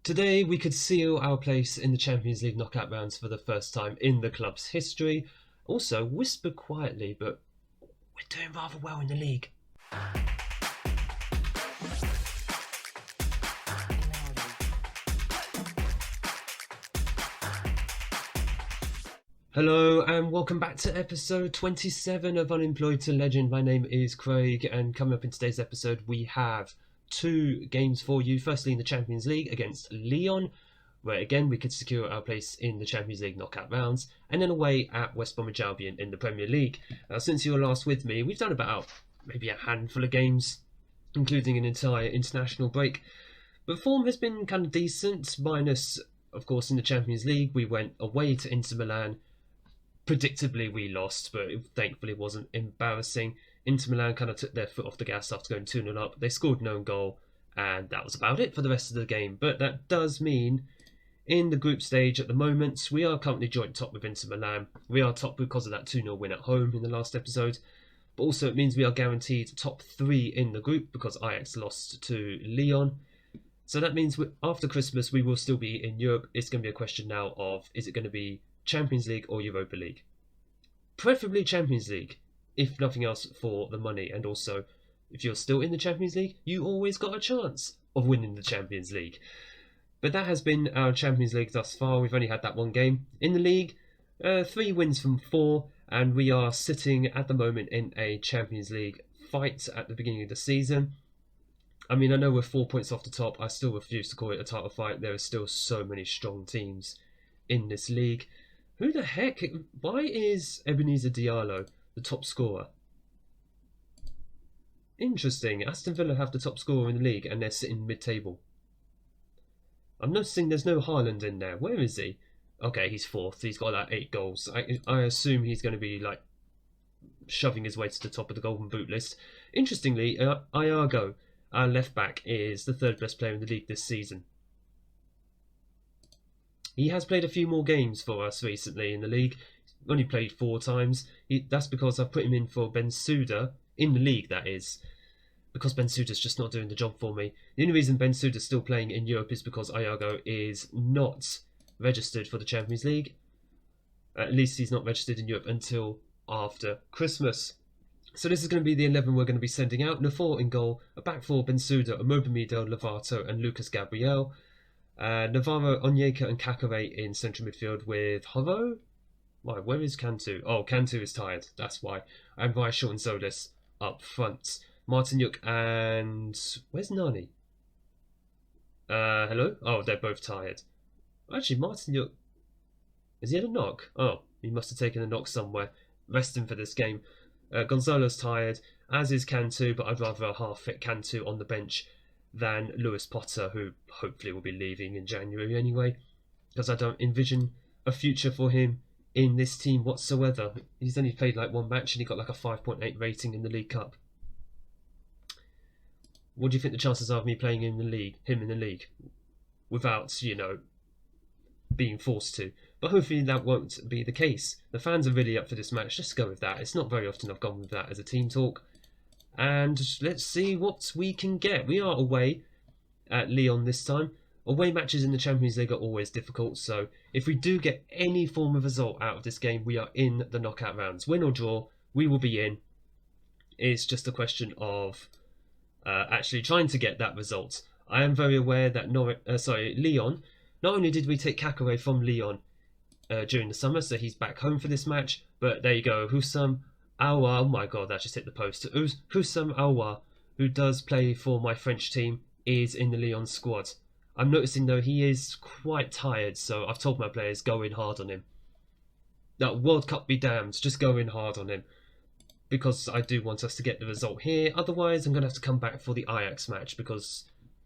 Today we could seal our place in the Champions League knockout rounds for the first time in the club's history. Also, whisper quietly, but we're doing rather well in the league. Hello and welcome back to episode 27 of Unemployed to Legend. My name is Craig, and coming up in today's episode we have two games for you. Firstly in the Champions League against Lyon, where again we could secure our place in the Champions League knockout rounds, and then away at West Bromwich Albion in the Premier League. Since you were last with me, we've done about maybe a handful of games, including an entire international break. But form has been kind of decent, minus, of course, in the Champions League we went away to Inter Milan. Predictably we lost, but it thankfully wasn't embarrassing. Inter Milan kind of took their foot off the gas after going 2-0 up. They scored no goal, and that was about it for the rest of the game. But that does mean in the group stage at the moment, we are currently joint top with Inter Milan. We are top because of that 2-0 win at home in the last episode. But also it means we are guaranteed top 3 in the group because Ajax lost to Lyon. So that means after Christmas we will still be in Europe. It's going to be a question now of, is it going to be Champions League or Europa League? Preferably Champions League, if nothing else for the money. And also, if you're still in the Champions League, you always got a chance of winning the Champions League. But that has been our Champions League thus far. We've only had that one game. In the league, 3 wins from 4, and we are sitting at the moment in a Champions League fight at the beginning of the season. I mean, I know we're 4 points off the top. I still refuse to call it a title fight. There are still so many strong teams in this league. Who the heck? Why is Ebenezer Diallo the top scorer? Interesting. Aston Villa have the top scorer in the league and they're sitting mid-table. I'm noticing there's no Haaland in there. Where is he? Okay, he's 4th. He's got like 8 goals. I assume he's going to be like shoving his way to the top of the Golden Boot list. Interestingly, Iago, our left back, is the 3rd best player in the league this season. He has played a few more games for us recently in the league. He's only played 4 times. That's because I've put him in for Bensouda, in the league that is, because Bensouda's just not doing the job for me. The only reason Bensouda's still playing in Europe is because Iago is not registered for the Champions League. At least he's not registered in Europe until after Christmas. So this is going to be the 11 we're going to be sending out. Nafor in goal, a back 4, Bensouda, Omobamido, Lovato and Lucas Gabriel. Navarro, Onyeka and Kakare in central midfield with Horo. Why, where is Cantu? Oh, Cantu is tired, that's why. And Vaishal and Zolis up front. Martinyuk and... where's Nani? Hello? Oh, they're both tired. Actually, Martinyuk... has he had a knock? Oh, he must have taken a knock somewhere. Resting for this game. Gonzalo's tired, as is Cantu, but I'd rather a half-fit Cantu on the bench than Lewis Potter, who hopefully will be leaving in January anyway, because I don't envision a future for him in this team whatsoever. He's only played like 1 match and he got like a 5.8 rating in the League Cup. What do you think the chances are of me playing him in the league, without, you know, being forced to? But hopefully that won't be the case. The fans are really up for this match. Just go with that. It's not very often I've gone with that as a team talk. And let's see what we can get. We are away at Lyon this time. Away matches in the Champions League are always difficult, so if we do get any form of result out of this game, we are in the knockout rounds. Win or draw, we will be in. It's just a question of actually trying to get that result. I am very aware that Lyon, not only did we take Kakare from Lyon during the summer, so he's back home for this match, but there you go, Hussam Aouar, oh my god, that just hit the post. Hussam Aouar, who does play for my French team, is in the Lyon squad. I'm noticing though he is quite tired, so I've told my players, go in hard on him. That World Cup be damned, just go in hard on him. Because I do want us to get the result here, otherwise I'm going to have to come back for the Ajax match because,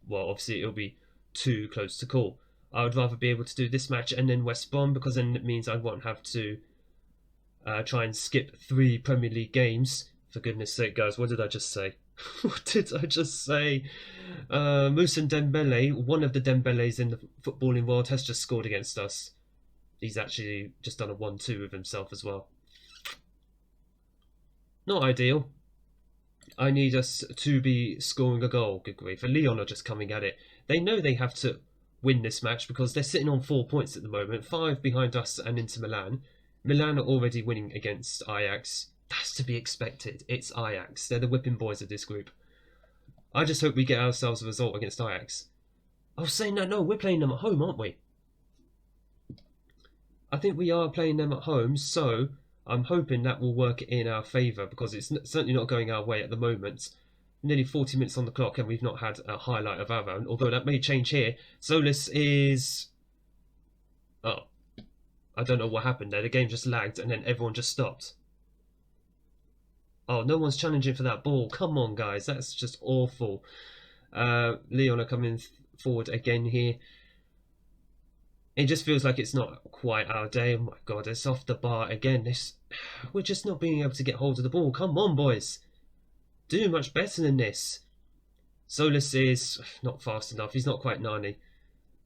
well, obviously it'll be too close to call. I would rather be able to do this match and then West Brom, because then it means I won't have to try and skip 3 Premier League games. For goodness sake, guys, what did I just say? What did I just say? Moussa Dembele, one of the Dembeles in the footballing world, has just scored against us. He's actually just done a 1-2 with himself as well. Not ideal. I need us to be scoring a goal, good grief. And Lyon are just coming at it. They know they have to win this match because they're sitting on 4 points at the moment, 5 behind us and Inter Milan. Milan are already winning against Ajax. That's to be expected. It's Ajax. They're the whipping boys of this group. I just hope we get ourselves a result against Ajax. I was saying that, no, we're playing them at home, aren't we? I think we are playing them at home, so I'm hoping that will work in our favour because it's certainly not going our way at the moment. Nearly 40 minutes on the clock and we've not had a highlight of our own, although that may change here. Solis is... Oh, I don't know what happened there. The game just lagged and then everyone just stopped. Oh, no one's challenging for that ball. Come on, guys. That's just awful. Lyon are coming forward again here. It just feels like it's not quite our day. Oh my god, it's off the bar again. We're just not being able to get hold of the ball. Come on, boys. Do much better than this. Solis is not fast enough. He's not quite Nani.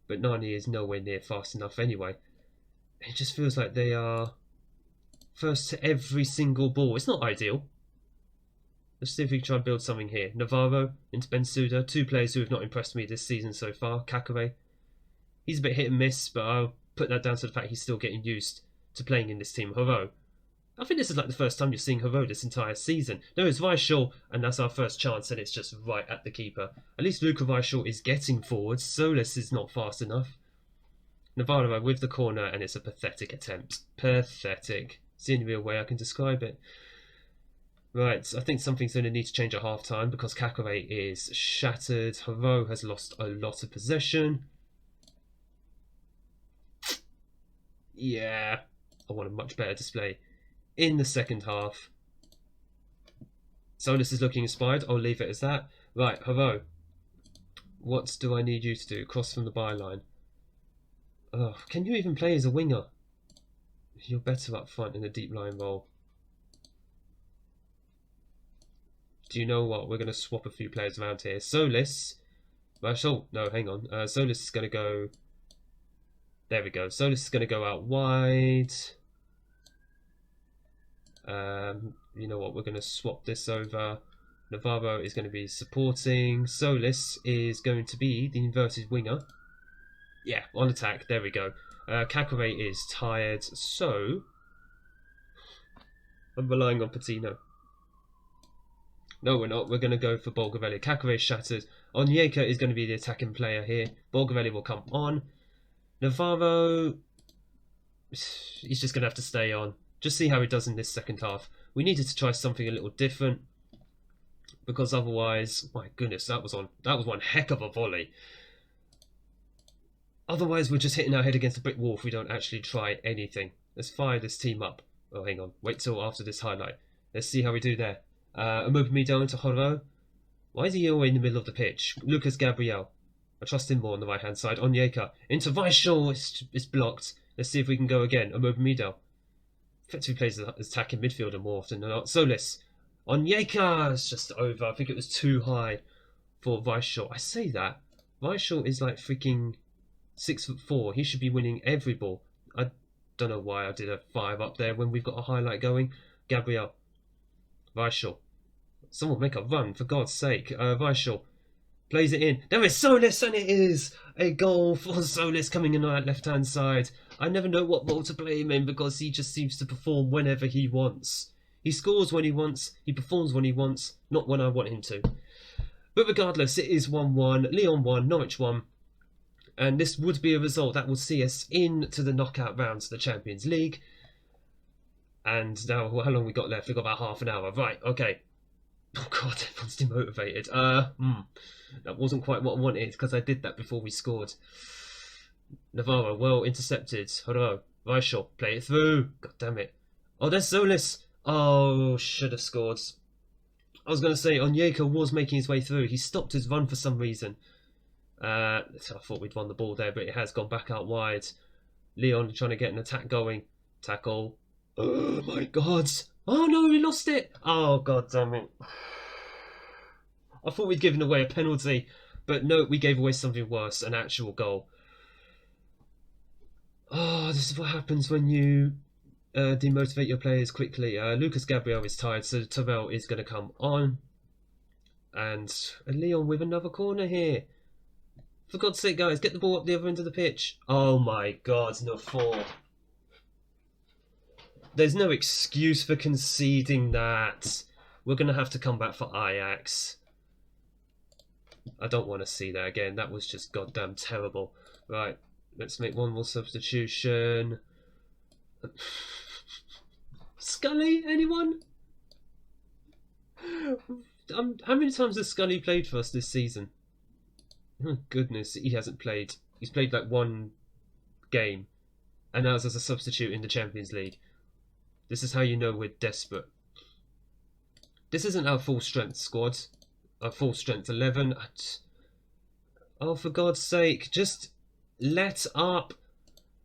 But Nani is nowhere near fast enough anyway. It just feels like they are first to every single ball. It's not ideal. Let's see if we can try and build something here. Navarro into Bensouda. 2 players who have not impressed me this season so far. Kakare. He's a bit hit and miss, but I'll put that down to the fact he's still getting used to playing in this team. Haro. I think this is like the first time you're seeing Haro this entire season. No, it's Weishall, and that's our first chance, and it's just right at the keeper. At least Luca Weishall is getting forwards. Solis is not fast enough. Navarro with the corner, and it's a pathetic attempt. Pathetic. It's the only real way I can describe it. Right, I think something's going to need to change at half-time because Kakare is shattered. Haro has lost a lot of possession. Yeah, I want a much better display in the second half. Solis is looking inspired. I'll leave it as that. Right, Haro. What do I need you to do? Cross from the byline. Oh, can you even play as a winger? You're better up front in a deep line role. Do you know what? We're going to swap a few players around here. Solis. Oh, no, hang on. Solis is going to go... There we go. Solis is going to go out wide. You know what? We're going to swap this over. Navarro is going to be supporting. Solis is going to be the inverted winger. Yeah, on attack. There we go. Kakare is tired, so I'm relying on Patino. No, we're not. We're going to go for Bolgavelli. Kakare is shattered. Onyeka is going to be the attacking player here. Bolgavelli will come on. Navarro, he's just going to have to stay on. Just see how he does in this second half. We needed to try something a little different because otherwise, my goodness, that was one heck of a volley. Otherwise, we're just hitting our head against a brick wall if we don't actually try anything. Let's fire this team up. Oh, hang on. Wait till after this highlight. Let's see how we do there. Omobamido into Horo. Why is he always in the middle of the pitch? Lucas Gabriel. I trust him more on the right-hand side. Onyeka. Into Weishall. It's blocked. Let's see if we can go again. Omobamido. Effectively plays as attacking midfielder more often than not. Solis. Onyeka. It's just over. I think it was too high for Weishall. I say that. Weishall is like freaking 6'4". He should be winning every ball. I don't know why I did a 5 up there when we've got a highlight going. Gabriel. Weishall. Someone make a run, for God's sake. Weishall plays it in. There is Solis, and it is a goal for Solis coming in on that left-hand side. I never know what role to play him in because he just seems to perform whenever he wants. He scores when he wants, he performs when he wants, not when I want him to. But regardless, it is 1-1. Lyon 1, Norwich 1. And this would be a result that would see us into the knockout rounds of the Champions League. And now, how long we got left? We've got about half an hour. Right, okay. Oh god, everyone's demotivated. That wasn't quite what I wanted because I did that before we scored. Navarro, well intercepted. Horo, Weishall, play it through. God damn it. Oh, there's Solis. Oh, should have scored. I was going to say, Onyeka was making his way through. He stopped his run for some reason. I thought we'd won the ball there, but it has gone back out wide. Lyon trying to get an attack going. Tackle. Oh my god. Oh no, we lost it. Oh god damn it. I thought we'd given away a penalty, but no, we gave away something worse, an actual goal. Oh, this is what happens when you demotivate your players quickly. Lucas Gabriel is tired, so Terrell is going to come on. And Lyon with another corner here. For God's sake, guys, get the ball up the other end of the pitch. Oh my God, no 4. There's no excuse for conceding that. We're going to have to come back for Ajax. I don't want to see that again. That was just goddamn terrible. Right, let's make one more substitution. Scully, anyone? How many times has Scully played for us this season? Oh goodness, he hasn't played. He's played like 1 game, and that was as a substitute in the Champions League. This is how you know we're desperate. This isn't our full strength squad. Our full strength 11. Oh, for God's sake, just let up.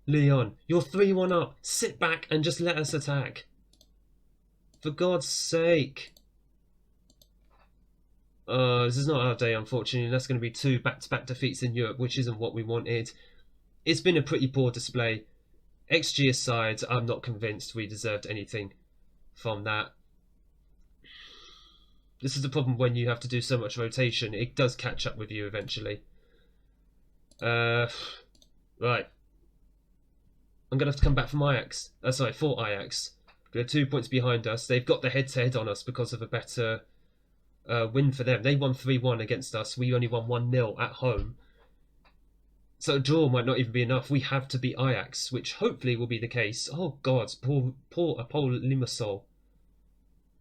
Lyon, you're 3-1 up. Sit back and just let us attack. For God's sake. This is not our day, unfortunately. That's going to be 2 back-to-back defeats in Europe, which isn't what we wanted. It's been a pretty poor display. XG aside, I'm not convinced we deserved anything from that. This is the problem when you have to do so much rotation. It does catch up with you eventually. Right. I'm going to have to come back from Ajax. For Ajax. They're 2 points behind us. They've got the head-to-head on us because of a better win for them. They won 3-1 against us. We only won 1-0 at home. So a draw might not even be enough. We have to beat Ajax, which hopefully will be the case. Oh God, poor Apollon Limassol.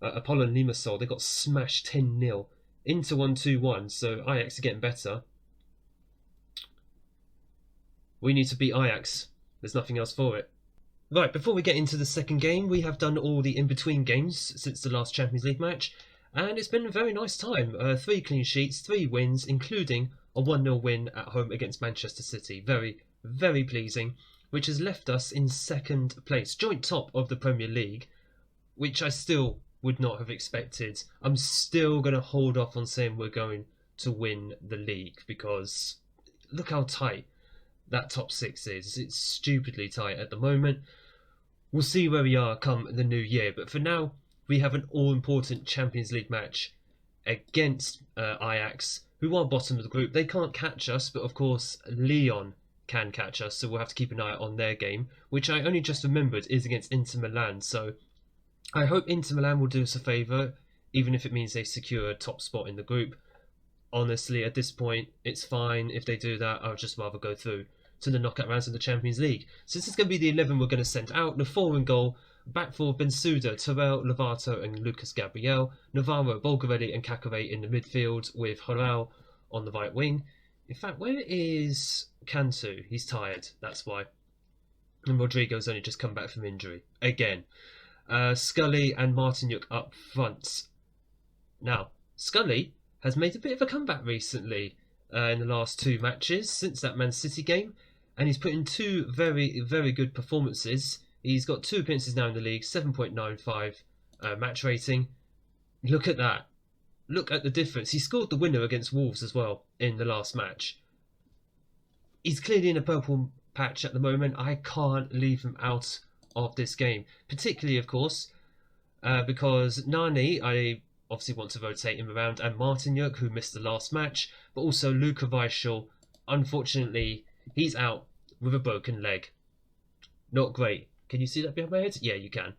Apollon Limassol, they got smashed 10-0 into 1-2-1. So Ajax are getting better. We need to beat Ajax. There's nothing else for it. Right, before we get into the second game, we have done all the in-between games since the last Champions League match. And it's been a very nice time. 3 clean sheets, 3 wins, including a 1-0 win at home against Manchester City. Very, very pleasing, which has left us in 2nd place, joint top of the Premier League, which I still would not have expected. I'm still going to hold off on saying we're going to win the league because look how tight that top 6 is. It's stupidly tight at the moment. We'll see where we are come the new year, but for now, we have an all-important Champions League match against Ajax, who are bottom of the group. They can't catch us, but of course Lyon can catch us, so we'll have to keep an eye on their game, which I only just remembered is against Inter Milan. So I hope Inter Milan will do us a favour, even if it means they secure a top spot in the group. Honestly, at this point, it's fine if they do that. I'd just rather go through to the knockout rounds of the Champions League. So this is going to be the 11 we're going to send out. The 4 in goal. Back for Bensouda, Terrell, Lovato and Lucas Gabriel. Navarro, Bulgarelli and Kakare in the midfield with Harao on the right wing. In fact, where is Cantu? He's tired, that's why. And Rodrigo's only just come back from injury. Again. Scully and Martinyuk up front. Now, Scully has made a bit of a comeback recently in the last 2 matches since that Man City game. And he's put in 2 very, very good performances. He's got 2 appearances now in the league, 7.95 match rating. Look at that. Look at the difference. He scored the winner against Wolves as well in the last match. He's clearly in a purple patch at the moment. I can't leave him out of this game. Particularly, of course, because Nani, I obviously want to rotate him around, and Martinyuk, who missed the last match, but also Luka Weichel. Unfortunately, he's out with a broken leg. Not great. Can you see that behind my head? Yeah, you can.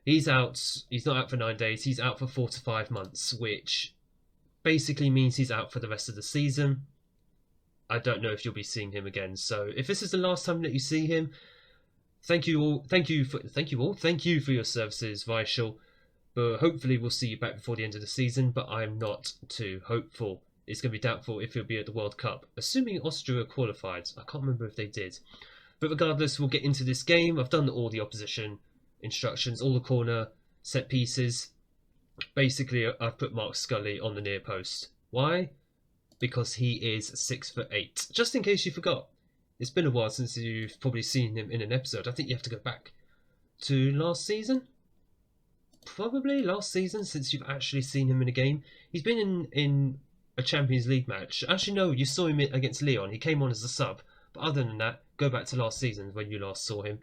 He's out. He's not out for 9 days. He's out for 4 to 5 months, which basically means he's out for the rest of the season. I don't know if you'll be seeing him again. So if this is the last time that you see him, thank you all. Thank you for your services, Weichel. But hopefully we'll see you back before the end of the season. But I'm not too hopeful. It's going to be doubtful if he'll be at the World Cup, assuming Austria qualified. I can't remember if they did. But regardless, we'll get into this game. I've done all the opposition instructions, all the corner set pieces. Basically, I've put Mark Scully on the near post. Why? Because he is 6'8". Just in case you forgot. It's been a while since you've probably seen him in an episode. I think you have to go back to last season. Probably last season since you've actually seen him in a game. He's been in a Champions League match. Actually, no, you saw him against Lyon. He came on as a sub. But other than that, go back to last season when you last saw him.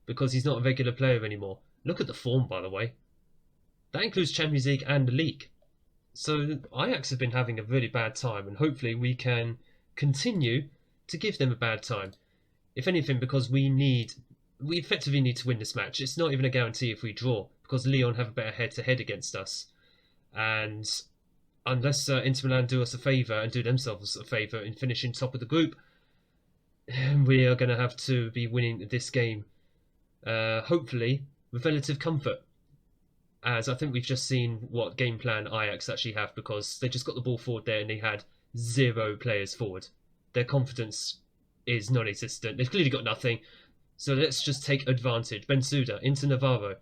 Because he's not a regular player anymore. Look at the form, by the way. That includes Champions League and the league. So Ajax have been having a really bad time, and hopefully we can continue to give them a bad time. If anything, because we effectively need to win this match. It's not even a guarantee if we draw, because Lyon have a better head-to-head against us. And unless Inter Milan do us a favour and do themselves a favour in finishing top of the group, we are going to have to be winning this game, hopefully, with relative comfort. As I think we've just seen what game plan Ajax actually have, because they just got the ball forward there and they had 0 players forward. Their confidence is non-existent. They've clearly got nothing. So let's just take advantage. Bensouda into Navarro.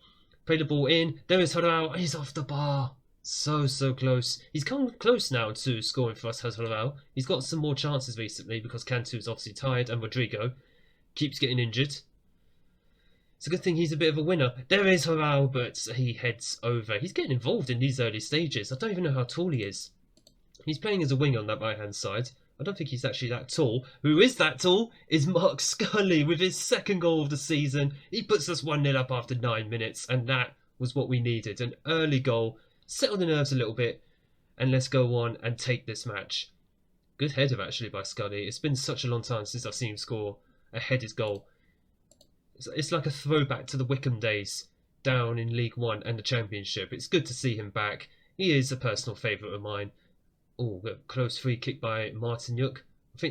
Play the ball in. There is Harao. He's off the bar. So close. He's come close now to scoring for us, Harao. He's got some more chances recently because Cantu is obviously tired and Rodrigo keeps getting injured. It's a good thing he's a bit of a winner. There is Harao, but he heads over. He's getting involved in these early stages. I don't even know how tall he is. He's playing as a wing on that right-hand side. I don't think he's actually that tall. Who is that tall is Mark Scully with his second goal of the season. He puts us 1-0 up after 9 minutes, and that was what we needed. An early goal, settle the nerves a little bit, and let's go on and take this match. Good header actually by Scully. It's been such a long time since I've seen him score a headed goal. It's like a throwback to the Wickham days down in League One and the Championship. It's good to see him back. He is a personal favourite of mine. Oh, a close free kick by Martinyuk. I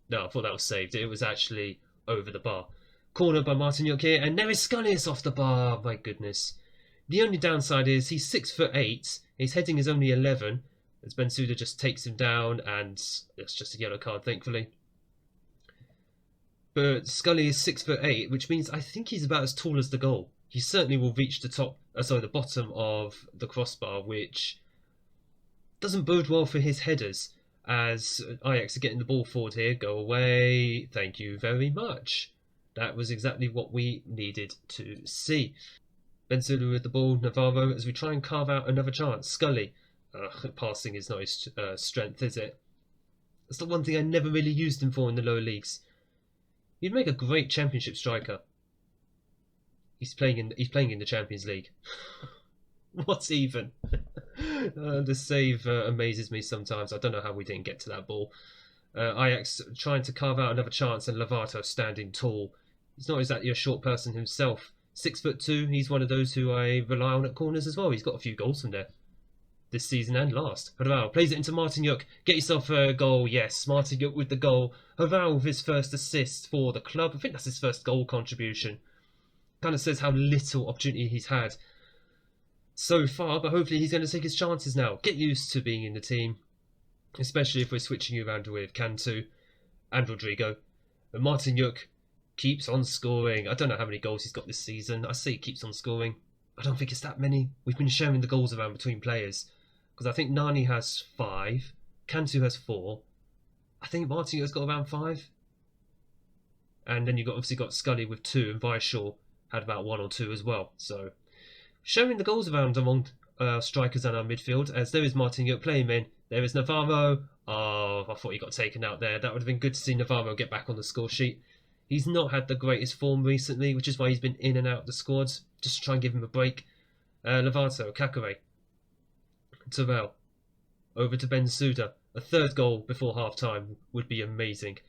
thought that was saved. It was actually over the bar. Corner by Martinyuk here, and there is Scully is off the bar. My goodness. The only downside is he's 6'8". His heading is only 11. As Bensouda just takes him down, and it's just a yellow card, thankfully. But Scully is 6'8", which means I think he's about as tall as the goal. He certainly will reach the bottom of the crossbar, which doesn't bode well for his headers, as Ajax are getting the ball forward here. Go away. Thank you very much. That was exactly what we needed to see. Bensouda with the ball. Navarro as we try and carve out another chance. Scully. Passing is not his strength, is it? That's the one thing I never really used him for in the lower leagues. He'd make a great championship striker. He's playing in the Champions League. What even? The save amazes me sometimes. I don't know how we didn't get to that ball. Ajax trying to carve out another chance, and Lovato standing tall. He's not exactly a short person himself. 6'2". He's one of those who I rely on at corners as well. He's got a few goals from there this season and last. Harao plays it into Martinyuk. Get yourself a goal. Yes, Martinyuk with the goal. Harao with his first assist for the club. I think that's his first goal contribution. Kind of says how little opportunity he's had so far, but hopefully he's going to take his chances now. Get used to being in the team, especially if we're switching you around with Cantu and Rodrigo. But Martinyuk keeps on scoring. I don't know how many goals he's got this season. I say he keeps on scoring. I don't think it's that many. We've been sharing the goals around between players, because I think Nani has 5, Cantu has 4. I think Martinyuk's got around 5. And then you've obviously got Scully with 2, and Viashaw had about 1 or 2 as well. So sharing the goals around among strikers and our midfield, as there is Martinyuk playing in. There is Navarro. Oh, I thought he got taken out there. That would have been good to see Navarro get back on the score sheet. He's not had the greatest form recently, which is why he's been in and out of the squads, just to try and give him a break. Lovato, Kakare, Terrell, over to Bensouda. A third goal before half-time would be amazing.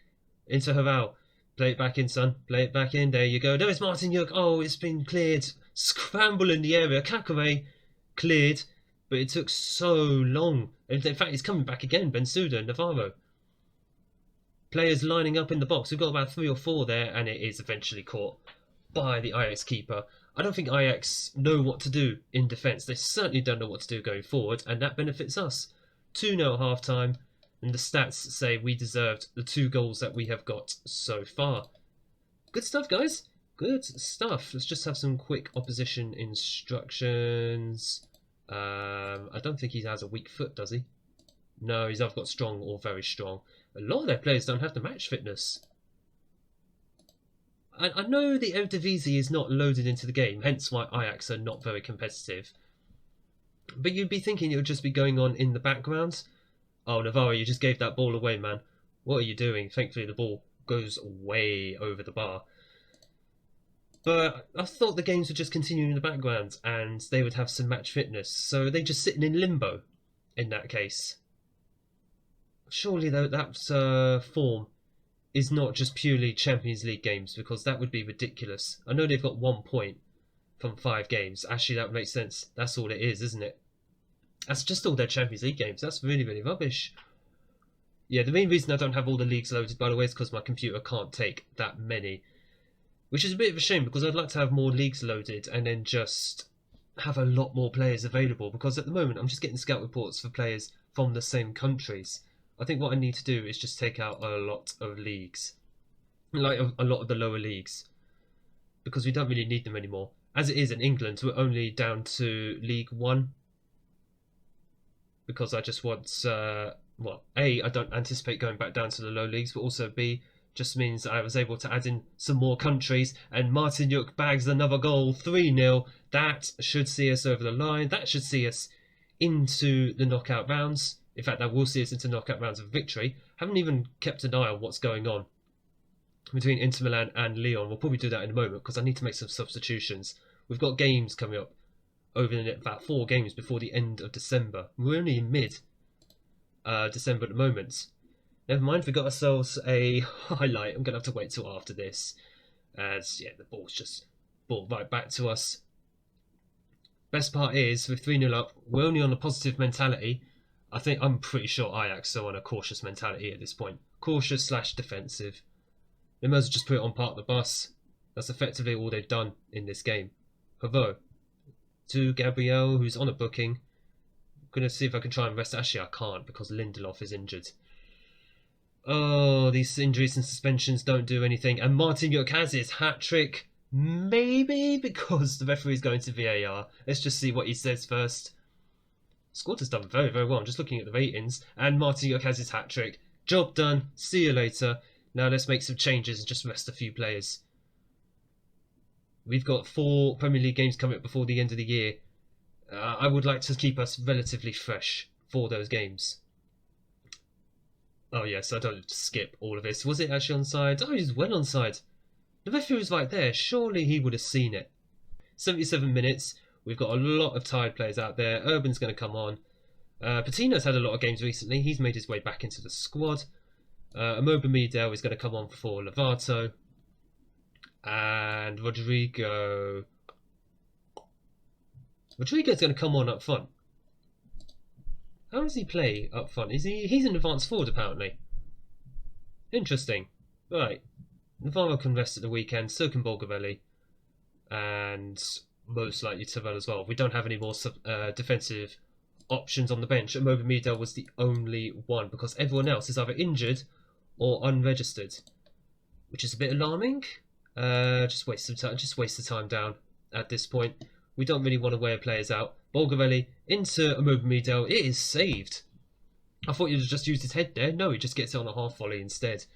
Into Harao. Play it back in, son. Play it back in. There you go. There is Martinyuk. Oh, it's been cleared. Scramble in the area. Kakare cleared, but it took so long. In fact, he's coming back again. Bensouda, Navarro. Players lining up in the box. We've got about 3 or 4 there, and it is eventually caught by the Ajax keeper. I don't think Ajax know what to do in defence. They certainly don't know what to do going forward, and that benefits us. 2-0 at half-time, and the stats say we deserved the 2 goals that we have got so far. Good stuff, guys. Good stuff. Let's just have some quick opposition instructions. I don't think he has a weak foot, does he? No, he's either got strong or very strong. A lot of their players don't have the match fitness. I know the Eredivisie is not loaded into the game, hence why Ajax are not very competitive. But you'd be thinking it would just be going on in the background. Oh, Navarro, you just gave that ball away, man. What are you doing? Thankfully, the ball goes way over the bar. But I thought the games would just continue in the background and they would have some match fitness. So they're just sitting in limbo in that case. surely though that form is not just purely Champions League games, because that would be ridiculous. I know they've got 1 point from 5 games. Actually, that would make sense. That's all it is, isn't it? That's just all their Champions League games. That's really, really rubbish. Yeah, the main reason I don't have all the leagues loaded, by the way, is because my computer can't take that many. Which is a bit of a shame, because I'd like to have more leagues loaded and then just have a lot more players available. Because at the moment, I'm just getting scout reports for players from the same countries. I think what I need to do is just take out a lot of leagues. Like a lot of the lower leagues. Because we don't really need them anymore. As it is in England, we're only down to League 1. Because I just want, well, A, I don't anticipate going back down to the low leagues, but also B, just means I was able to add in some more countries, and Martin Yuk bags another goal, 3-0. That should see us over the line. That should see us into the knockout rounds. In fact, that will see us into knockout rounds of victory. Haven't even kept an eye on what's going on between Inter Milan and Lyon. We'll probably do that in a moment, because I need to make some substitutions. We've got games coming up over about 4 games before the end of December. We're only in mid-December at the moment. Never mind, we got ourselves a highlight. I'm going to have to wait till after this. As, yeah, the ball's just brought right back to us. Best part is, with 3-0 up, we're only on a positive mentality. I'm pretty sure Ajax are on a cautious mentality at this point. Cautious/defensive. They might as well just put it on part of the bus. That's effectively all they've done in this game. Bravo. To Gabriel, who's on a booking. I'm going to see if I can try and rest. Actually, I can't, because Lindelof is injured. Oh, these injuries and suspensions don't do anything. And Martin Yuk has his hat-trick. Maybe because the referee's going to VAR. Let's just see what he says first. Squad has done very, very well. I'm just looking at the ratings. And Martin Yuk has his hat-trick. Job done. See you later. Now let's make some changes and just rest a few players. We've got 4 Premier League games coming up before the end of the year. I would like to keep us relatively fresh for those games. Oh yes, I don't skip all of this. Was it actually onside? Oh, he's well onside. The referee was right there. Surely he would have seen it. 77 minutes. We've got a lot of tired players out there. Urban's going to come on. Patino's had a lot of games recently. He's made his way back into the squad. Amoba Midel is going to come on for Lovato. And Rodrigo's going to come on up front. How does he play up front? He's an advanced forward, apparently. Interesting. Right. Navarro can rest at the weekend, so can Bolgarelli. And most likely Terrell as well. We don't have any more defensive options on the bench. Amoba Midel was the only one, because everyone else is either injured or unregistered. Which is a bit alarming. Just waste the time down at this point. We don't really want to wear players out. Bolgarelli into Amoba Midel. It is saved. I thought you'd just used his head there. No, he just gets it on a half volley instead.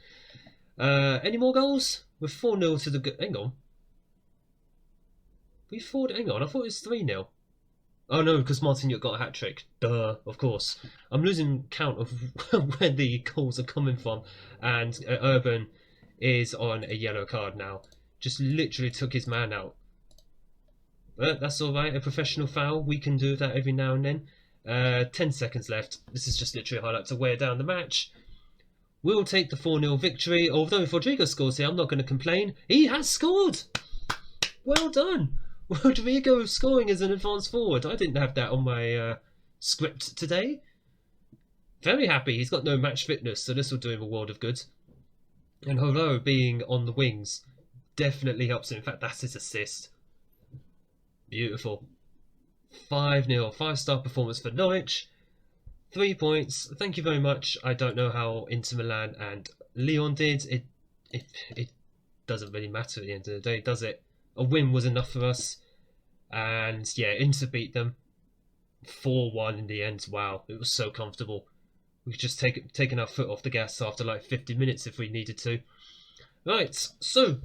Any more goals? We're 4-0 to the... Hang on. Hang on, I thought it was 3-0. Oh no, because Martin Yuk got a hat-trick. Duh, of course. I'm losing count of where the goals are coming from. And Urban is on a yellow card now. Just literally took his man out. But that's alright, a professional foul. We can do that every now and then. 10 seconds left. This is just literally a highlight to wear down the match. We'll take the 4-0 victory. Although if Rodrigo scores here, I'm not going to complain. He has scored! Well done! Rodrigo scoring as an advanced forward. I didn't have that on my script today. Very happy. He's got no match fitness, so this will do him a world of good. And Horo being on the wings definitely helps him. In fact, that's his assist. Beautiful. 5-0. 5-star performance for Norwich. 3 points. Thank you very much. I don't know how Inter Milan and Lyon did. It doesn't really matter at the end of the day, does it? A win was enough for us. And yeah, Inter beat them 4-1 in the end. Wow, it was so comfortable. We could just taken our foot off the gas after like 50 minutes if we needed to. Right, so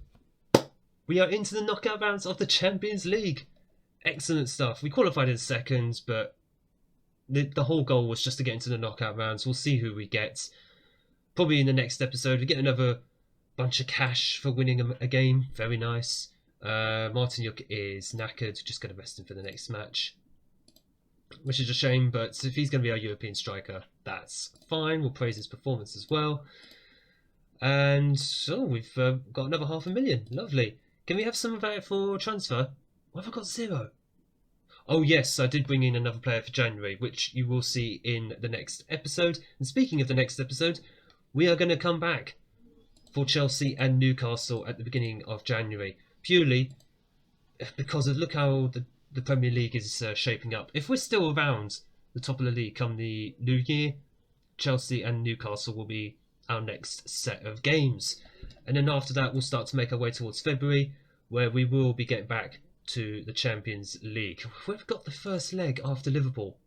we are into the knockout rounds of the Champions League. Excellent stuff. We qualified in seconds, but the whole goal was just to get into the knockout rounds. We'll see who we get. Probably in the next episode, we get another bunch of cash for winning a game. Very nice. Martin Yuk is knackered. Just going to rest him for the next match. which is a shame, but if he's going to be our European striker, that's fine. We'll praise his performance as well. And we've got another 500,000. Lovely. Can we have some of that for transfer? Why have I got 0? Oh yes, I did bring in another player for January, which you will see in the next episode. And speaking of the next episode, we are going to come back for Chelsea and Newcastle at the beginning of January, purely because of look how the Premier League is shaping up. If we're still around the top of the league come the new year, Chelsea and Newcastle will be our next set of games. And then after that, we'll start to make our way towards February, where we will be getting back to the Champions League. We've got the first leg after Liverpool.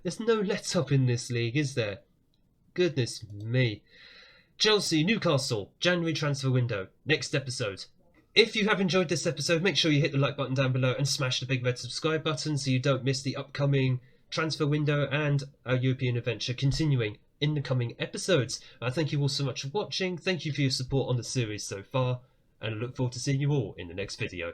There's no let-up in this league, is there? Goodness me. Chelsea, Newcastle, January transfer window. Next episode. If you have enjoyed this episode, make sure you hit the like button down below and smash the big red subscribe button so you don't miss the upcoming transfer window and our European adventure continuing in the coming episodes. Thank you all so much for watching. Thank you for your support on the series so far, and I look forward to seeing you all in the next video.